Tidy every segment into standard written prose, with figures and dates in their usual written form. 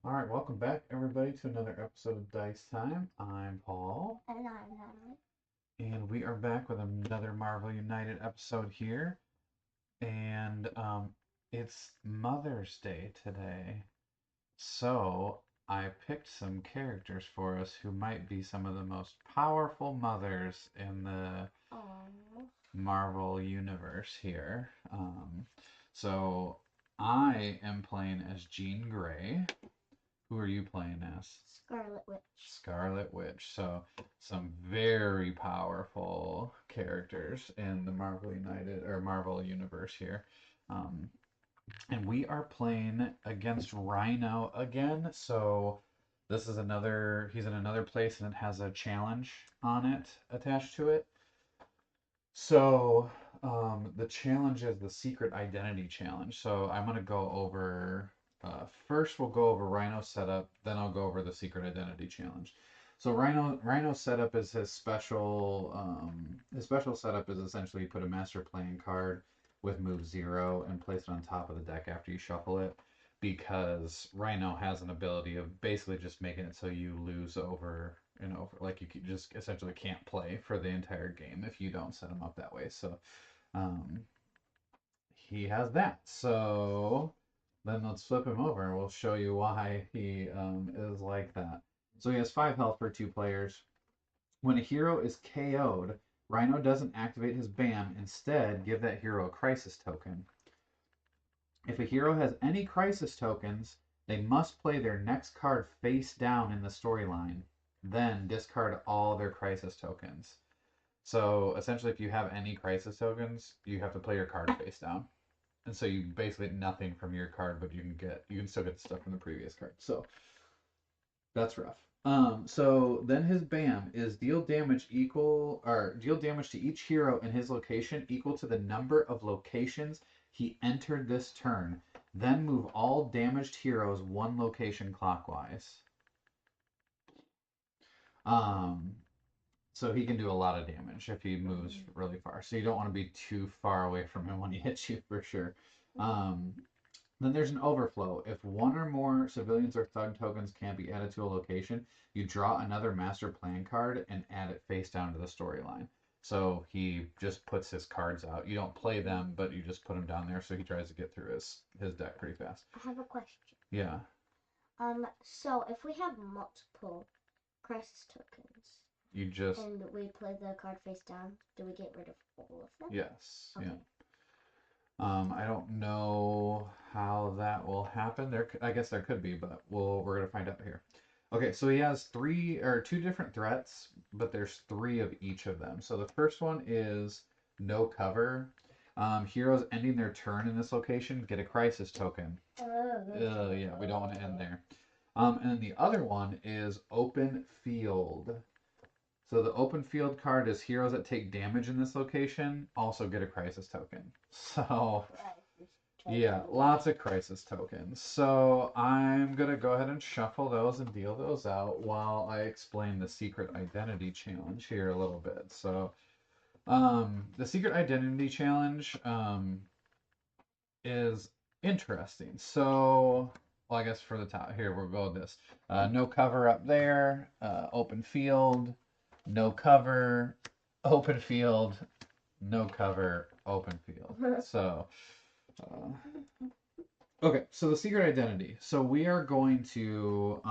All right, welcome back, everybody, to another episode of Dice Time. I'm Paul, And I'm Natalie. and we are back with another Marvel United episode here. And it's Mother's Day today, so I picked some characters for us who might be some of the most powerful mothers in the Oh, Marvel universe here. So I am playing as Jean Grey. Who are you playing as? Scarlet Witch. Scarlet Witch. So some very powerful characters in the Marvel United or Marvel universe here. Um, and we are playing against Rhino again. So this is he's in another place and it has a challenge on it attached to it. So the challenge is the secret identity challenge. So I'm going to go over first we'll go over Rhino setup, then I'll go over the secret identity challenge. So Rhino setup is his special setup is essentially you put a master playing card with move 0 and place it on top of the deck after you shuffle it because Rhino has an ability of basically just making it so you lose over and over. Like just essentially can't play for the entire game if you don't set him up that way. So um, he has that. So then let's flip him over and we'll show you why he is like that. So he has 5 health for 2 players. When a hero is KO'd, Rhino doesn't activate his BAM. Instead, give that hero a crisis token. If a hero has any crisis tokens, they must play their next card face down in the storyline, then discard all their crisis tokens. So essentially, if you have any crisis tokens, you have to play your card face down. And so you basically get nothing from your card, but you can still get the stuff from the previous card. So that's rough. So then his BAM is deal damage to each hero in his location equal to the number of locations he entered this turn. Then move all damaged heroes one location clockwise. Um, so he can do a lot of damage if he moves really far. So you don't want to be too far away from him when he hits you for sure. Um, then there's an overflow. If one or more civilians or thug tokens can't be added to a location, you draw another master plan card and add it face down to the storyline. So he just puts his cards out. You don't play them, but you just put them down there so he tries to get through his deck pretty fast. I have a question. Yeah. So if we have multiple crisis tokens You just and we play the card face down, do we get rid of all of them? yes. Okay. Yeah. I don't know how that will happen. I guess there could be, but we're gonna find out here. Okay, so he has 2 different threats, but there's 3 of each of them. So the first one is no cover. Heroes ending their turn in this location get a crisis token. Yeah, we don't want to end there. And then the other one is open field. So the open field card is heroes that take damage in this location also get a crisis token. So yeah, lots of crisis tokens. So I'm gonna go ahead and shuffle those and deal those out while I explain the secret identity challenge here a little bit. So the secret identity challenge is interesting. So well, I guess for the top here we'll go with this. No cover up there, open field, no cover, open field, no cover, open field. So, okay, so the secret identity. So we are going to,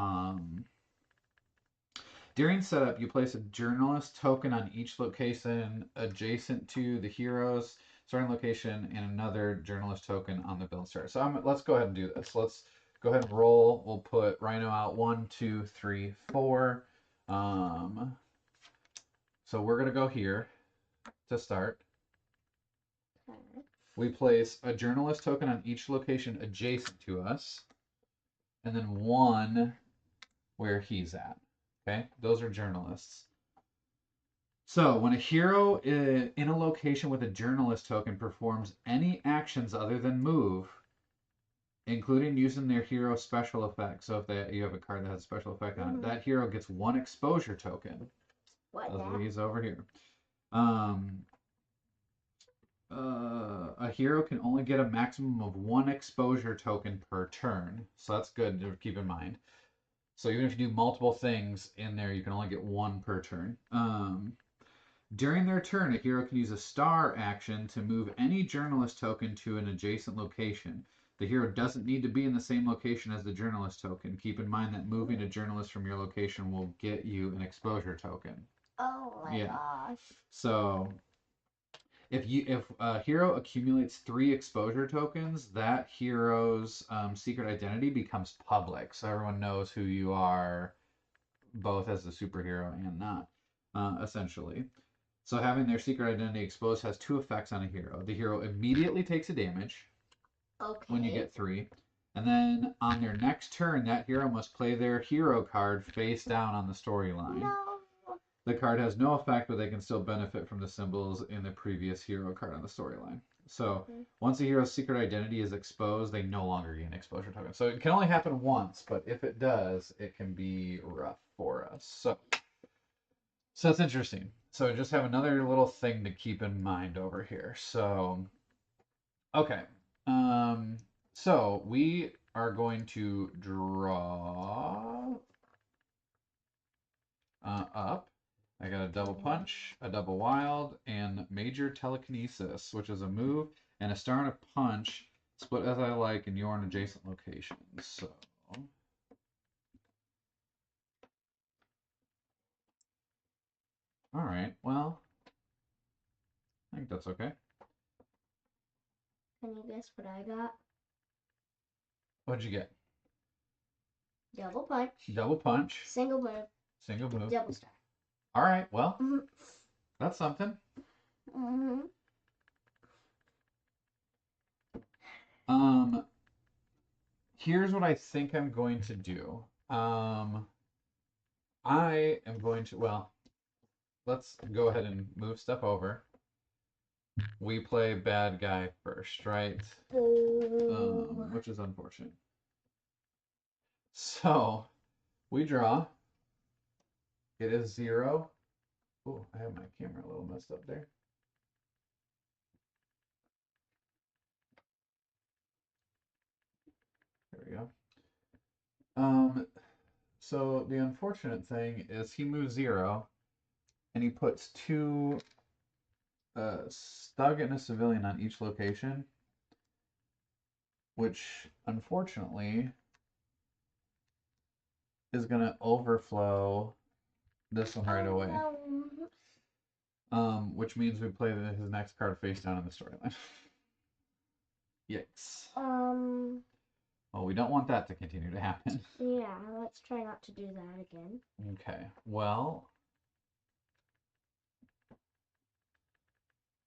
during setup, you place a journalist token on each location adjacent to the hero's starting location and another journalist token on the build start. So let's go ahead and do this. Let's go ahead and roll. We'll put Rhino out 1, 2, 3, 4. So we're going to go here to start. Okay. We place a journalist token on each location adjacent to us, and then 1 where he's at. Okay, those are journalists. So when a hero in a location with a journalist token performs any actions other than move, including using their hero special effect. So if you have a card that has a special effect on it, that hero gets 1 exposure token. What Those that? are these over here. Um, a hero can only get a maximum of 1 exposure token per turn. So that's good to keep in mind. So even if you do multiple things in there, you can only get 1 per turn. During their turn, a hero can use a star action to move any journalist token to an adjacent location. The hero doesn't need to be in the same location as the journalist token. Keep in mind that moving a journalist from your location will get you an exposure token. Oh my gosh. So if a hero accumulates 3 exposure tokens, that hero's secret identity becomes public, so everyone knows who you are, both as a superhero and not, essentially. So having their secret identity exposed has 2 effects on a hero. The hero immediately takes a damage when you get 3. And then on their next turn, that hero must play their hero card face down on the storyline. No. The card has no effect, but they can still benefit from the symbols in the previous hero card on the storyline. So once a hero's secret identity is exposed, they no longer gain exposure tokens. So it can only happen once, but if it does, it can be rough for us. So that's interesting. So just have another little thing to keep in mind over here. So, okay. So we are going to draw up. I got a double punch, a double wild, and major telekinesis, which is a move, and a star and a punch, split as I like in your and adjacent locations. So, all right. Well, I think that's okay. Can you guess what I got? What'd you get? Double punch. Double punch. Single move. Single move. Double star. All right. Well, that's something. Here's what I think I'm going to do. I am going to, well, let's go ahead and move stuff over. We play bad guy first, right? Which is unfortunate. So, we draw. It is 0. Oh, I have my camera a little messed up there. There we go. So the unfortunate thing is he moves 0, and he puts 2 Stug and a civilian on each location, which unfortunately is going to overflow this one right away. Which means we play his next card face down in the storyline. Yikes. Well, we don't want that to continue to happen. Yeah, let's try not to do that again. Okay. Well,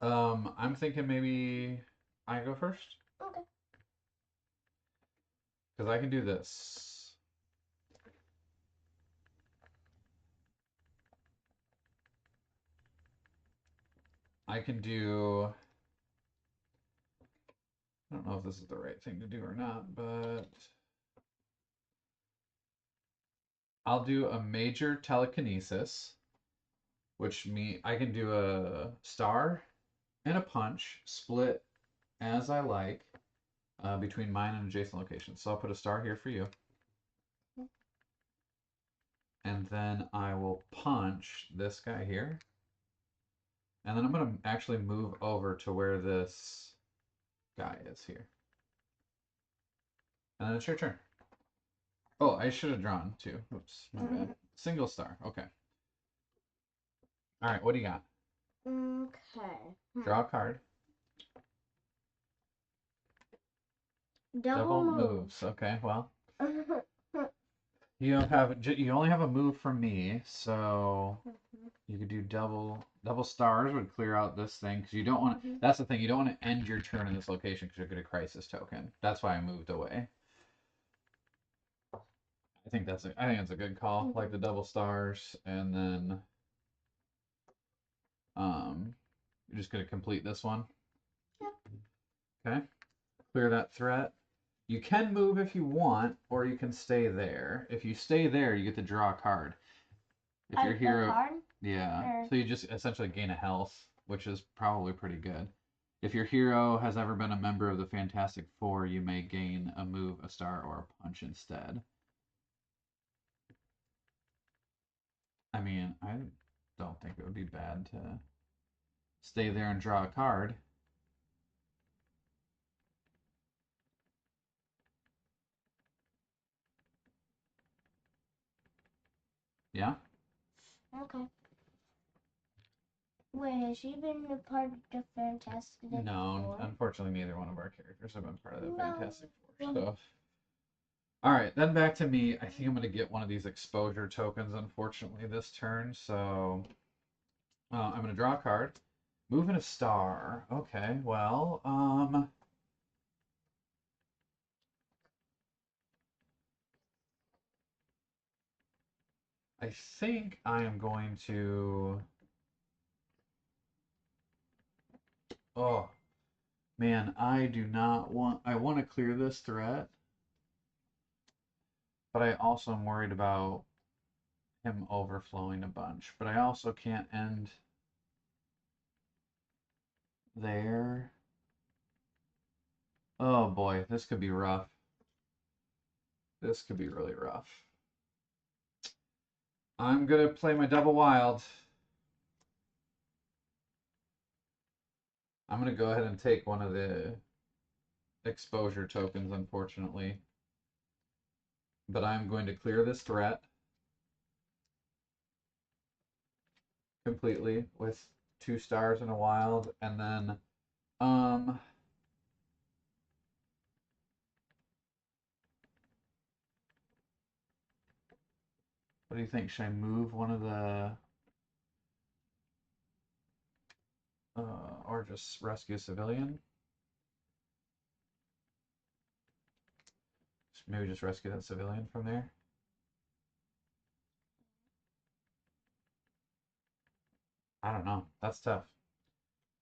I'm thinking maybe I go first. Okay. Because I can do this. I can do... I don't know if this is the right thing to do or not, but... I'll do a major telekinesis, which means I can do a star and a punch, split as I like, between mine and adjacent locations. So I'll put a star here for you. And then I will punch this guy here. And then I'm going to actually move over to where this guy is here. And then it's your turn. Oh, I should have drawn too. Oops, my bad. Single star. Okay. All right, what do you got? Okay. Draw a card. Double moves. Okay, well. You only have a move from me, so you could do double stars would clear out this thing because you don't want. That's the thing. You don't want to end your turn in this location because you'll get a crisis token. That's why I moved away. I think that's a good call. Like the double stars, and then you're just gonna complete this one. Yep. Okay. Clear that threat. You can move if you want, or you can stay there. If you stay there, you get to draw a card. If your hero, card? yeah. So you just essentially gain a health, which is probably pretty good. If your hero has ever been a member of the Fantastic Four, you may gain a move, a star, or a punch instead. I mean, I don't think it would be bad to stay there and draw a card. Yeah? Okay. Wait, has she been a part of the Fantastic No, Four? unfortunately, neither one of our characters have been part of the No. Fantastic Four. So, all right, then back to me. I think I'm gonna get one of these exposure tokens, unfortunately, this turn. So, I'm gonna draw a card, move in a star. Okay, well, I think I am going to. Oh, man, I do not want. I want to clear this threat, but I also am worried about him overflowing a bunch. But I also can't end there. Oh boy, this could be rough. This could be really rough. I'm gonna play my double wild. I'm gonna go ahead and take one of the exposure tokens, unfortunately. But I'm going to clear this threat completely with 2 stars and a wild, and then what do you think? Should I move one of the or just rescue a civilian? Maybe just rescue that civilian from there. I don't know. That's tough.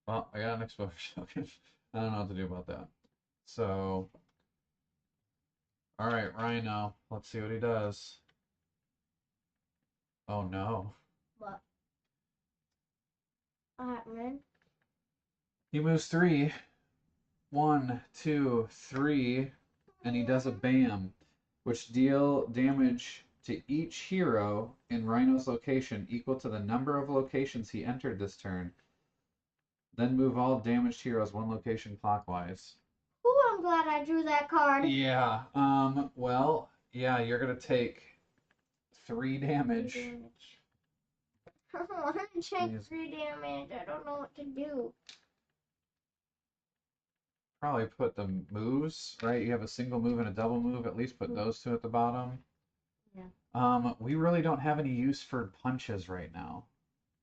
Well, I got an exposure token. I don't know what to do about that. So, all right, Rhino. Let's see what he does. Oh no. What? What happened? He moves 3. 1, 2, 3, and he does a bam, which deal damage to each hero in Rhino's location equal to the number of locations he entered this turn. Then move all damaged heroes 1 location clockwise. Ooh, I'm glad I drew that card. Yeah. Well, yeah, you're gonna take 3 damage. I want to take 3 damage. I don't know what to do. Probably put the moves, right? You have a single move and a double move. At least put those 2 at the bottom. Yeah. We really don't have any use for punches right now.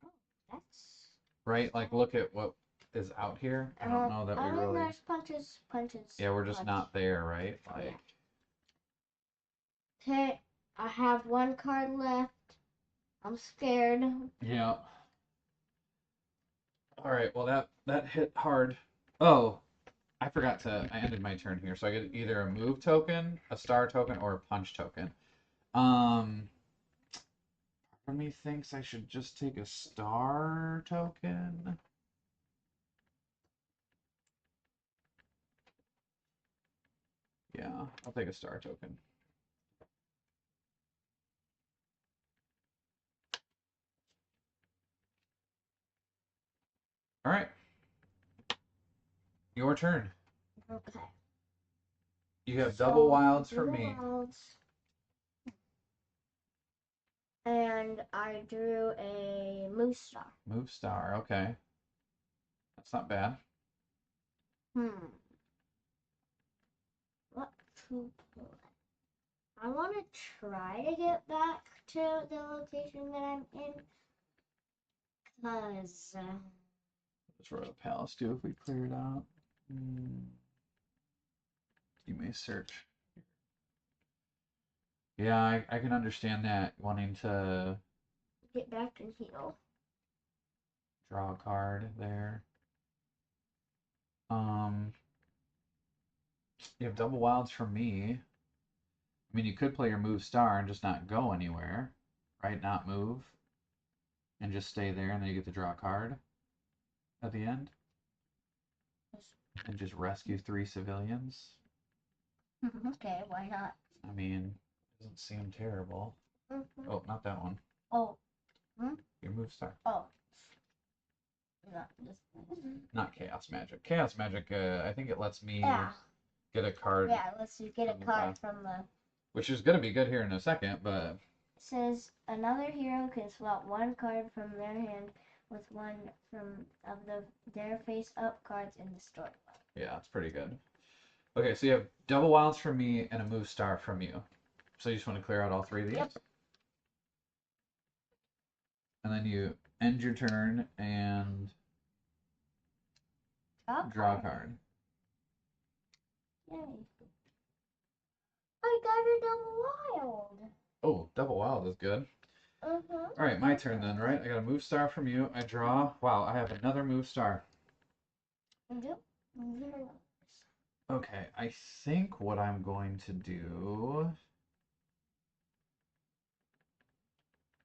Oh, that's right. Like, look at what is out here. I don't know that we really. There's punches. Yeah, we're just not there, right? Like. Yeah. Okay, I have 1 card left. I'm scared. Yeah. All right. Well, that hit hard. Oh, I forgot to. I ended my turn here, so I get either a move token, a star token, or a punch token. Part of me thinks I should just take a star token. Yeah, I'll take a star token. All right. Your turn. Okay. You have double wilds for double me. wilds. And I drew a move star. Move star. Okay. That's not bad. What to play? I want to try to get back to the location that I'm in. Because... What's Royal Palace do if we clear it out? You may search. Yeah, I can understand that, wanting to get back and heal. Draw a card there. You have double wilds for me. I mean, you could play your move star and just not go anywhere, right? Not move, and just stay there, and then you get to draw a card at the end. and just rescue 3 civilians. Okay, why not? I mean, doesn't seem terrible. Mm-hmm. Oh, not that one. Oh. Your move star. Oh. Not this. Not chaos magic. Chaos magic, I think it lets me Yeah. get a card. Yeah, let's you get a card from the. Which is going to be good here in a second, but. It says another hero can swap one card from their hand with one of their face-up cards in the story. Yeah, it's pretty good. Okay, so you have double wilds from me and a move star from you. So you just want to clear out all 3 of these? Yep. And then you end your turn and draw a card. Yay. I got a double wild. Oh, double wild is good. Mm-hmm. Alright, my turn then, right? I got a move star from you. I draw. Wow, I have another move star. Yep. Okay, I think what I'm going to do...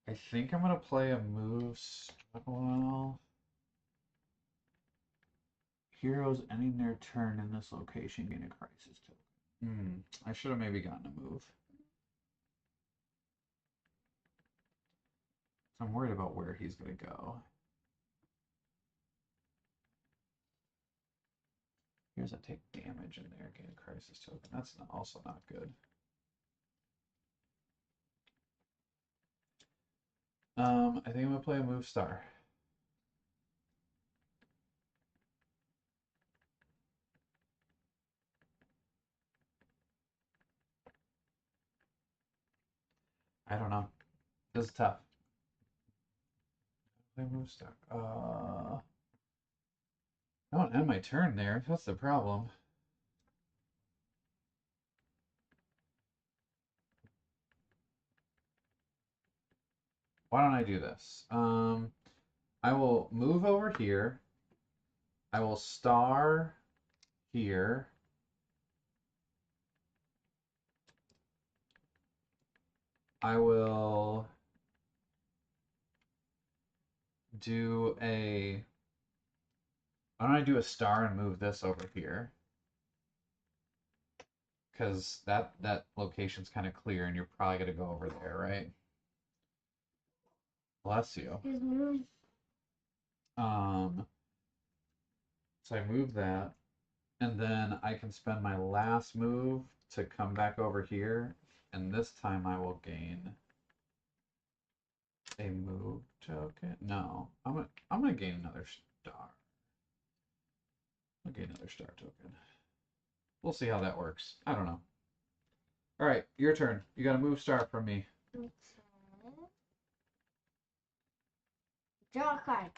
I think I'm going to play a move star. Well... Heroes ending their turn in this location gain a crisis token. I should have maybe gotten a move. I'm worried about where he's going to go. Here's a take damage in there, gain a crisis token. That's also not good. I think I'm going to play a move star. I don't know. This is tough. Play move star. I don't end my turn there. That's the problem. Why don't I do this? I will move over here. I will star here. I will do a... Why don't I do a star and move this over here? Because that location's kind of clear and you're probably going to go over there, right? Bless you. So I move that, and then I can spend my last move to come back over here, and this time I will gain a move token. No, I'm gonna gain another star. I'll gain another star token. We'll see how that works. I don't know. All right, your turn. You got a move star from me. Okay. Draw a card.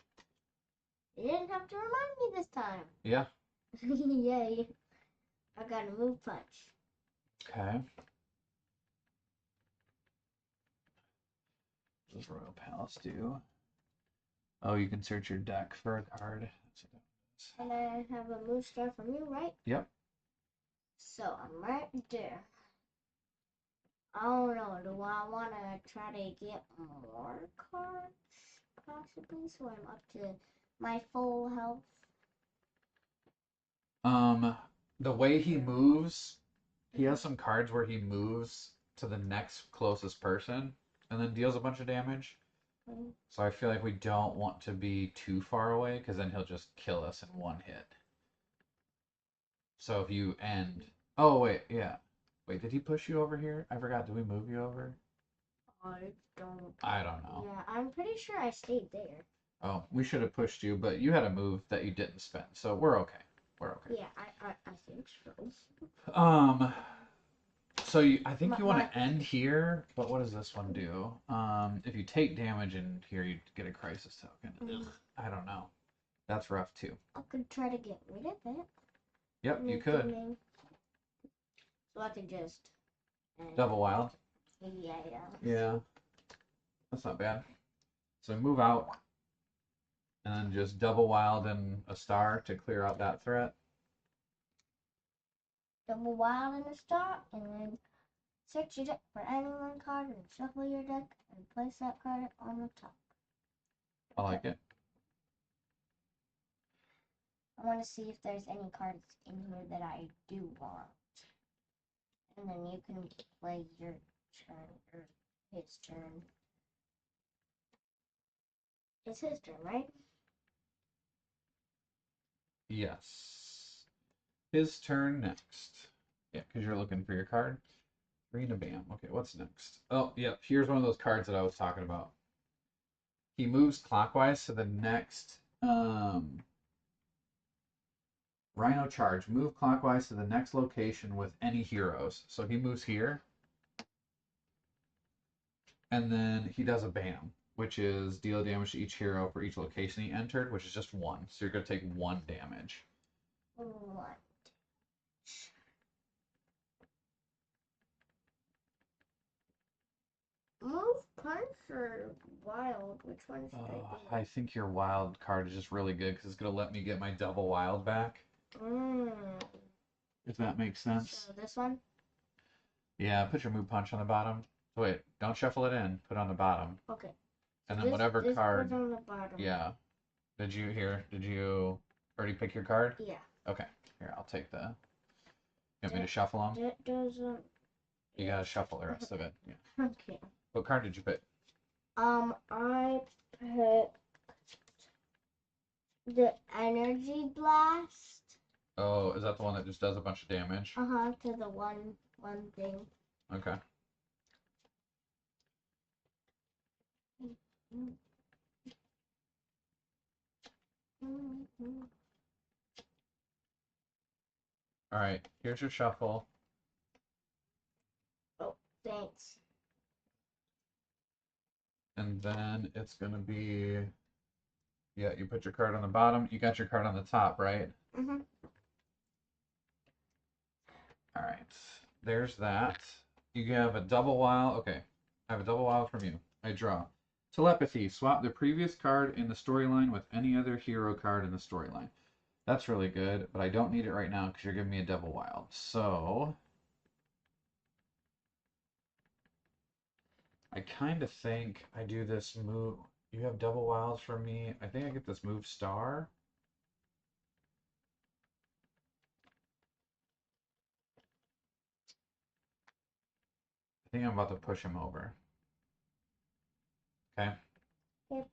You didn't have to remind me this time. Yeah. Yay. I got a move punch. Okay. What does Royal Palace do? Oh, you can search your deck for a card. And I have a move star from you, right? Yep. So I'm right there. I don't know. Do I want to try to get more cards? Possibly, so I'm up to my full health. The way he moves, he has some cards where he moves to the next closest person and then deals a bunch of damage. So I feel like we don't want to be too far away because then he'll just kill us in one hit. So if you end... Oh, wait, yeah. Wait, did he push you over here? I forgot. Did we move you over? I don't know. Yeah, I'm pretty sure I stayed there. Oh, we should have pushed you, but you had a move that you didn't spend, so we're okay. We're okay. Yeah, I think so. So I think you want to end here, but what does this one do? If you take damage in here, you get a crisis token. I don't know. That's rough too. I could try to get rid of it. Yep, you could. So I could just... Double wild? Yeah. Yeah. That's not bad. So move out, and then just double wild and a star to clear out that threat. Double wild and a star, and then search your deck for any one card and shuffle your deck and place that card on the top. I like it. I want to see if there's any cards in here that I do want. And then you can play your turn, or his turn. It's his turn, right? Yes. His turn next. Yeah, because you're looking for your card. Green a bam. Okay, what's next? Oh, yeah, here's one of those cards that I was talking about. He moves clockwise to the next Rhino charge. Move clockwise to the next location with any heroes. So he moves here. And then he does a bam, which is deal damage to each hero for each location he entered, which is just one. So you're going to take one damage. What? Move, punch, or wild? Which one should I do? I think your wild card is just really good because it's going to let me get my double wild back. If that makes sense. So this one? Yeah, put your move punch on the bottom. Wait, don't shuffle it in. Put it on the bottom. Okay. And then whatever card. Goes on the bottom. Yeah. Did you already pick your card? Yeah. Okay. Here, I'll take the. You want me to shuffle them? It doesn't. You gotta shuffle the rest of it. Yeah. Okay. What card did you pick? I picked the energy blast. Oh, is that the one that just does a bunch of damage? To the one thing. Okay. All right, here's your shuffle. Oh, thanks. And then it's gonna be, yeah, you put your card on the bottom. You got your card on the top, right? Mm-hmm. All right, there's that. You have a double wild. Okay, I have a double wild from you. I draw. Telepathy. Swap the previous card in the storyline with any other hero card in the storyline. That's really good, but I don't need it right now because you're giving me a double wild. So I kind of think I do this move. You have double wilds for me. I think I get this move star. I think I'm about to push him over. Okay. Yep.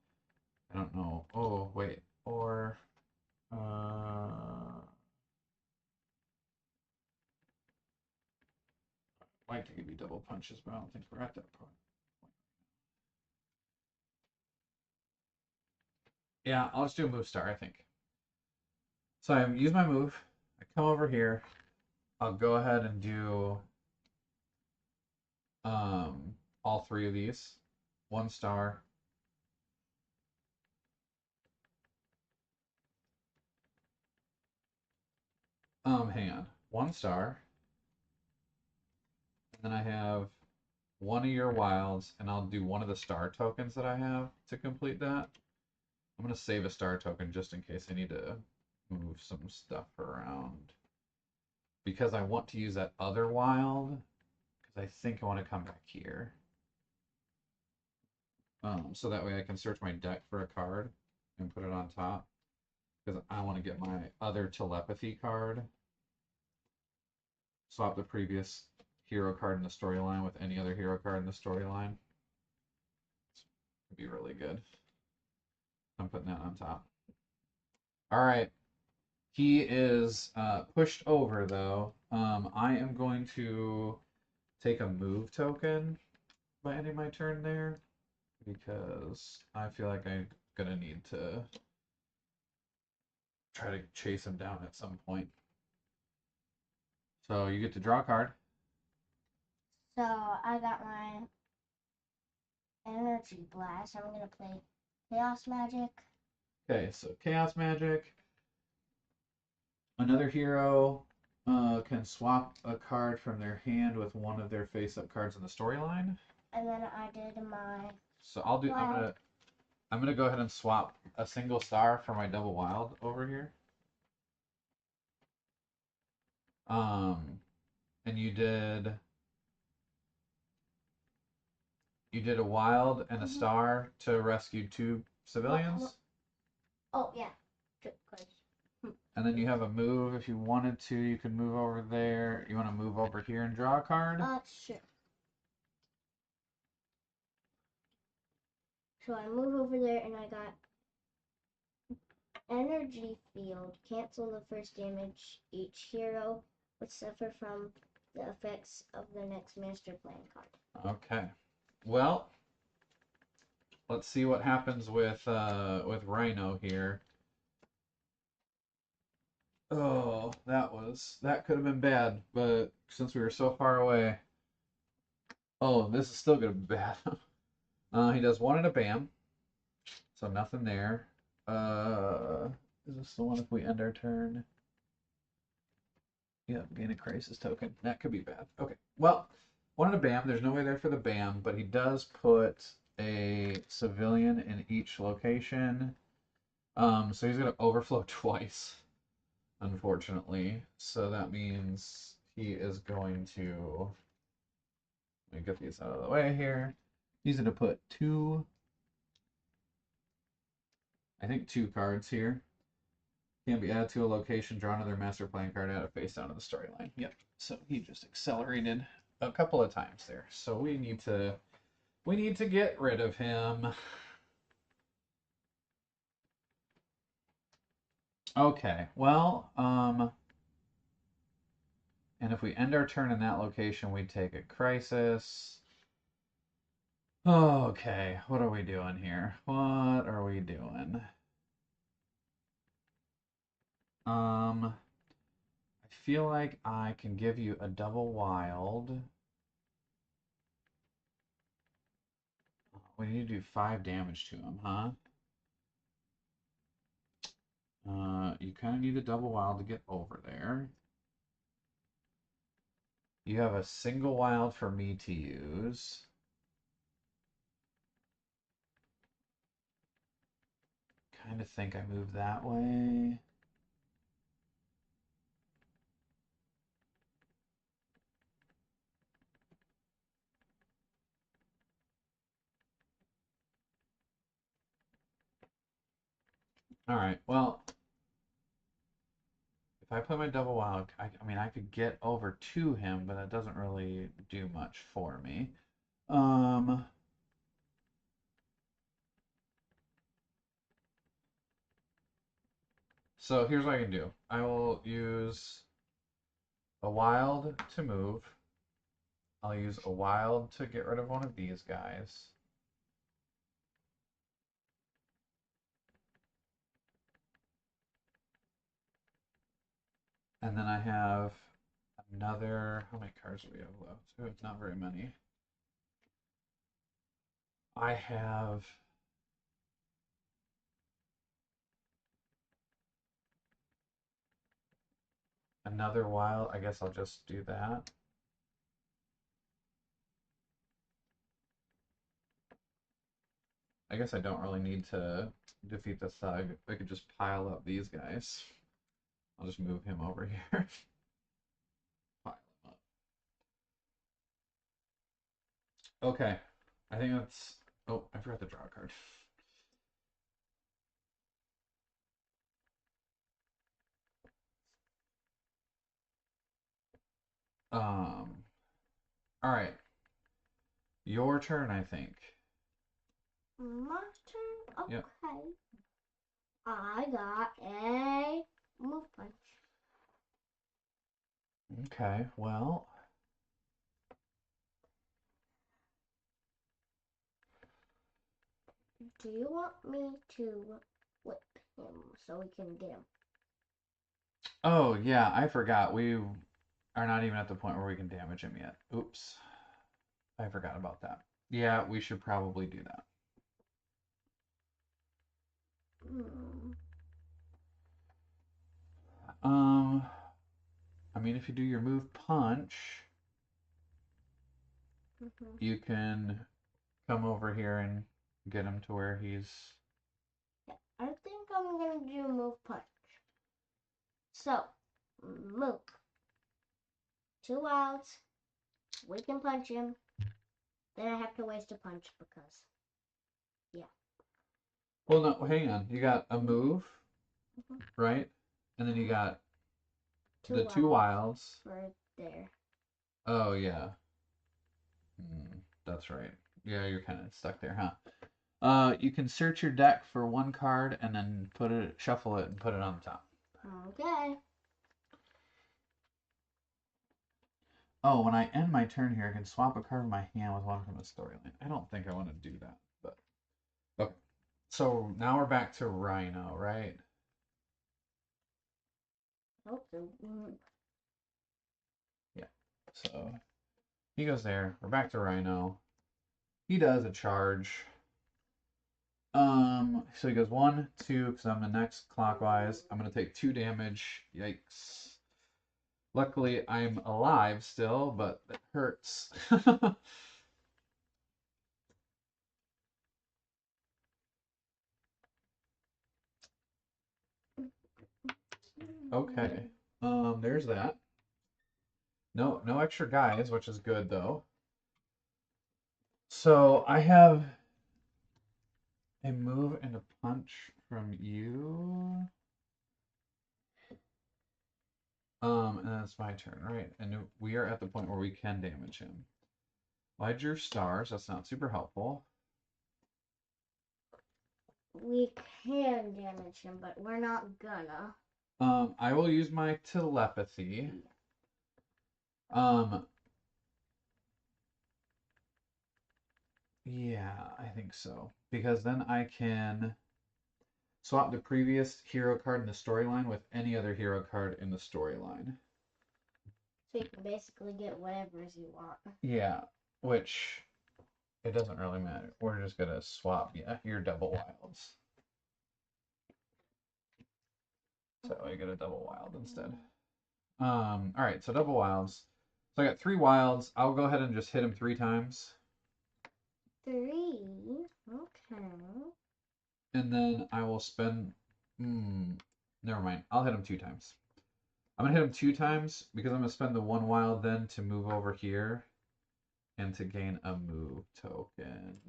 I don't know. Oh, wait. Or I'd like to give you double punches, but I don't think we're at that point. Yeah, I'll just do a move star, I think. So I use my move. I come over here. I'll go ahead and do all three of these. One star. Hang on. One star. And then I have one of your wilds, and I'll do one of the star tokens that I have to complete that. I'm going to save a star token just in case I need to move some stuff around. Because I want to use that other wild, because I think I want to come back here. So that way I can search my deck for a card and put it on top. Because I want to get my other telepathy card. Swap the previous hero card in the storyline with any other hero card in the storyline. Would be really good. I'm putting that on top. All right. He is pushed over, though. I am going to take a move token by ending my turn there because I feel like I'm going to need to try to chase him down at some point. So you get to draw a card. So I got my energy blast. I'm gonna play chaos magic. Okay, so chaos magic. Another hero can swap a card from their hand with one of their face-up cards in the storyline. And then I did my. So I'll do. I'm gonna go ahead and swap a single star for my double wild over here. And you did a wild and a star to rescue two civilians. Oh yeah, good question. And then you have a move if you wanted to. You could move over there. You want to move over here and draw a card? Sure. So I move over there and I got energy field. Cancel the first damage. Each hero would suffer from the effects of the next master plan card. Okay. Well, let's see what happens with Rhino here. Oh, that could have been bad, but since we were so far away. Oh, this is still gonna be bad. He does one and a bam, so nothing there. Is this the one if we end our turn? Yep, gain a crisis token. That could be bad. Okay, well, one and a bam. There's no way there for the bam, but he does put a civilian in each location. So he's gonna overflow twice, unfortunately. So that means he is going to. Let me get these out of the way here. He's gonna put I think two cards here. Can be added to a location, draw another master playing card, add a face down to the storyline. Yep. So he just accelerated a couple of times there. So we need to get rid of him. Okay. Well, and if we end our turn in that location, we take a crisis. Okay, what are we doing here? What are we doing? I feel like I can give you a double wild. We need to do 5 damage to him, huh? You kind of need a double wild to get over there. You have a single wild for me to use. Kind of think I move that way. All right, well, if I play my double wild, I mean, I could get over to him, but that doesn't really do much for me. So here's what I can do. I will use a wild to move. I'll use a wild to get rid of one of these guys. And then I have another. How many cards do we have left? Oh, not very many. I have another wild. I guess I'll just do that. I guess I don't really need to defeat the thug. I could just pile up these guys. I'll just move him over here. Pile him up. Okay. I think that's. Oh, I forgot to draw a card. Um. All right. Your turn, I think. My turn? Okay. Yep. I got a move punch. Okay. Well. Do you want me to whip him so we can get him? Oh yeah, I forgot. We are not even at the point where we can damage him yet. Oops. I forgot about that. Yeah, we should probably do that. Hmm. I mean, if you do your move punch, you can come over here and get him to where he's. I think I'm gonna do move punch. So, move. 2 wilds. We can punch him. Then I have to waste a punch because, yeah. Well, no, hang on. You got a move, right? And then you got Two the two wilds. for there. Oh, yeah. That's right. Yeah, you're kind of stuck there, huh? You can search your deck for one card and then shuffle it and put it on the top. Okay. Oh, when I end my turn here, I can swap a card in my hand with one from the storyline. I don't think I want to do that, but okay. So now we're back to Rhino, right? Hope so. Yeah. So he goes there. We're back to Rhino. He does a charge. So he goes 1, 2, because I'm the next clockwise. I'm gonna take 2 damage. Yikes. Luckily, I'm alive still, but it hurts. Okay. There's that. No extra guys, which is good though. So I have a move and a punch from you. And that's my turn, right? And we are at the point where we can damage him. Well, I drew stars. That's not super helpful. We can damage him, but we're not gonna. I will use my telepathy. Yeah, I think so. Because then I can swap the previous hero card in the storyline with any other hero card in the storyline. So you can basically get whatever you want. Yeah, which it doesn't really matter. We're just gonna swap, yeah, your double wilds. So I get a double wild instead. Alright, so double wilds. So I got 3 wilds. I'll go ahead and just hit him 3 times. 3? Okay. And then I will spend never mind. I'll hit him 2 times. I'm gonna hit him 2 times because I'm gonna spend the 1 wild then to move over here and to gain a move token.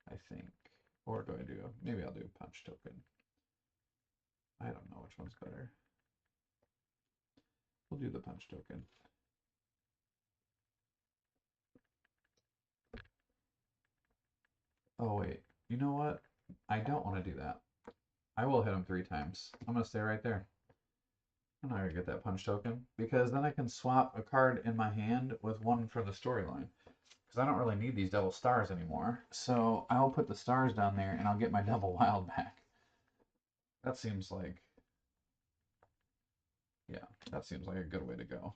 I think. Or do I do maybe I'll do a punch token. I don't know which one's better. We'll do the punch token. Oh wait, you know what? I don't want to do that. I will hit him 3 times. I'm gonna stay right there. I'm not gonna get that punch token because then I can swap a card in my hand with one for the storyline. Because I don't really need these double stars anymore. So I'll put the stars down there and I'll get my double wild back. That seems like, yeah, that seems like a good way to go.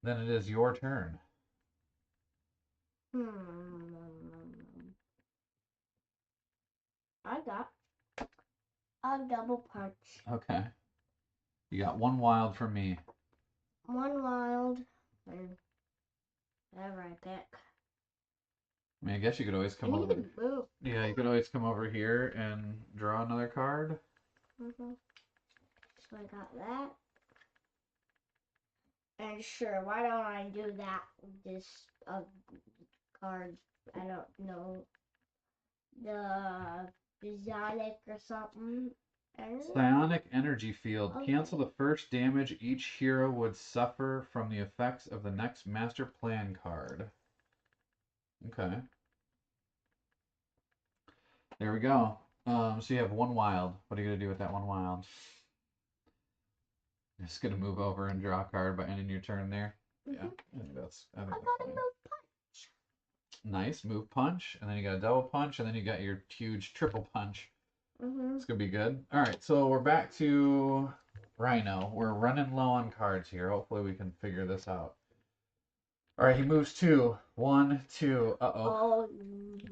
Then it is your turn. I got a double punch. Okay. You got 1 wild from me. 1 wild and whatever I pick. I mean, I guess you could always come over. Move. Yeah, you could always come over here and draw another card. So I got that. And sure, why don't I do that? This card, I don't know, the Psionic or something. Psionic energy field. Okay. Cancel the first damage each hero would suffer from the effects of the next master plan card. Okay. There we go. So you have 1 wild. What are you gonna do with that 1 wild? Just gonna move over and draw a card by ending your turn there. Yeah, I think that's fine. Move punch. Nice move punch, and then you got a double punch, and then you got your huge triple punch. It's gonna be good. All right, so we're back to Rhino. We're running low on cards here. Hopefully we can figure this out. All right, he moves 2. 1, 2. Uh-oh.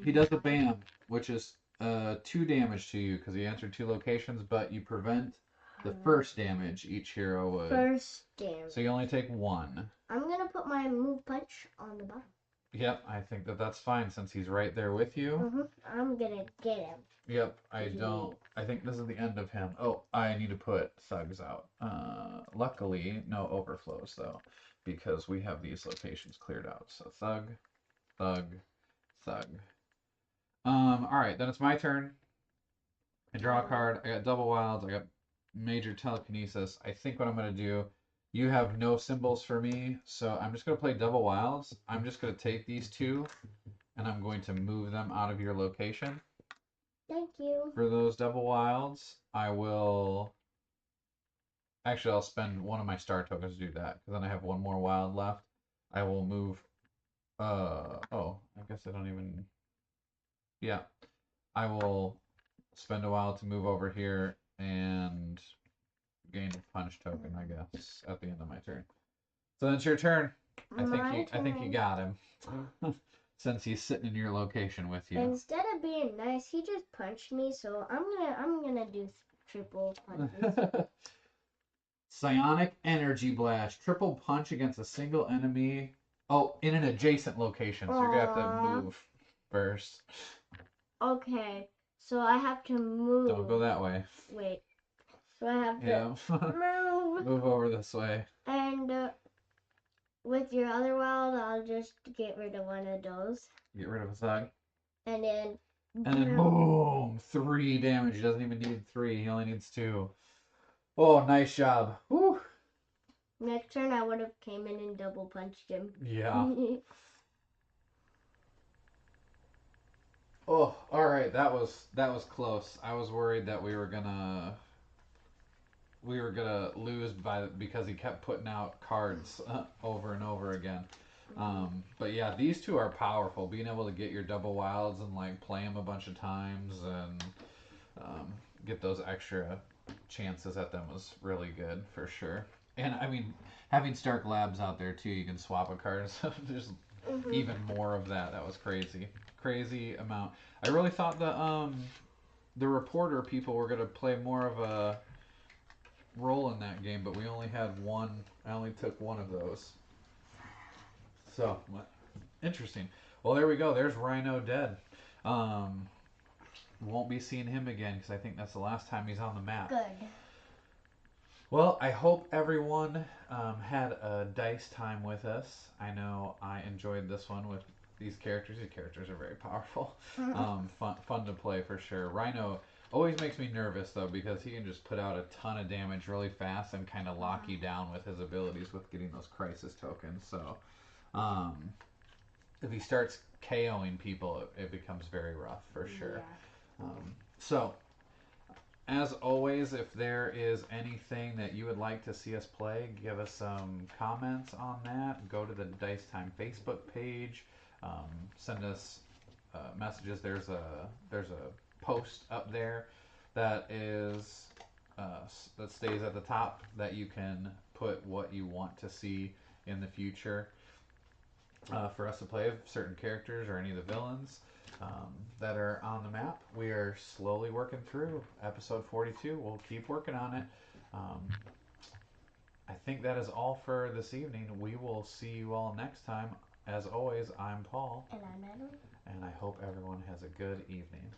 He does the BAM, which is 2 damage to you because he entered 2 locations, but you prevent the first damage each hero would. First damage. So you only take 1. I'm going to put my move punch on the bottom. Yep, I think that's fine since he's right there with you. I'm going to get him. Yep, I think this is the end of him. Oh, I need to put thugs out. Luckily, no overflows though, because we have these locations cleared out. So thug, thug, thug. All right, then it's my turn. I draw a card. I got double wilds. I got major telekinesis. I think what I'm gonna do. You have no symbols for me, so I'm just gonna play double wilds. I'm just gonna take these two, and I'm going to move them out of your location. Thank you. For those double wilds, I will. Actually, I'll spend one of my star tokens to do that, because then I have one more wild left. I will move. Oh, I guess I don't even. Yeah, I will spend a while to move over here and gain a punch token, I guess, at the end of my turn. So then it's your turn. I think you got him. Since he's sitting in your location with you. Instead of being nice, he just punched me, so I'm gonna do triple punches. Psionic Energy Blast. Triple punch against a single enemy. Oh, in an adjacent location. So you're going to have to move first. Okay. So I have to move. Don't go that way. Wait. So I have to move. Move over this way. And with your other wild, I'll just get rid of one of those. Get rid of a thug. And then. And then boom! 3 damage. He doesn't even need 3. He only needs 2. Oh, nice job. Whew. Next turn, I would have came in and double punched him. Yeah. Oh, all right. That was close. I was worried that we were gonna lose because he kept putting out cards over and over again. But yeah, these two are powerful. Being able to get your double wilds and like play them a bunch of times and get those extra chances at them was really good for sure. And I mean, having Stark Labs out there too, you can swap a card. So there's even more of that. That was crazy amount. I really thought the reporter people were gonna play more of a role in that game, but we only had one. I only took one of those. So interesting. Well, there we go. There's Rhino dead. Won't be seeing him again because I think that's the last time he's on the map. Good. Well, I hope everyone had a dice time with us. I know I enjoyed this one with these characters. These characters are very powerful. Fun to play for sure. Rhino always makes me nervous though because he can just put out a ton of damage really fast and kind of lock you down with his abilities with getting those crisis tokens. So if he starts KOing people, it becomes very rough for sure. Yeah. So, as always, if there is anything that you would like to see us play, give us some comments on that. Go to the Dice Time Facebook page. Send us messages. There's a post up there that is that stays at the top that you can put what you want to see in the future for us to play of certain characters or any of the villains that are on the map. We are slowly working through episode 42. We'll keep working on it. I think that is all for this evening. We will see you all next time. As always, I'm Paul. And I'm Natalie. And I hope everyone has a good evening.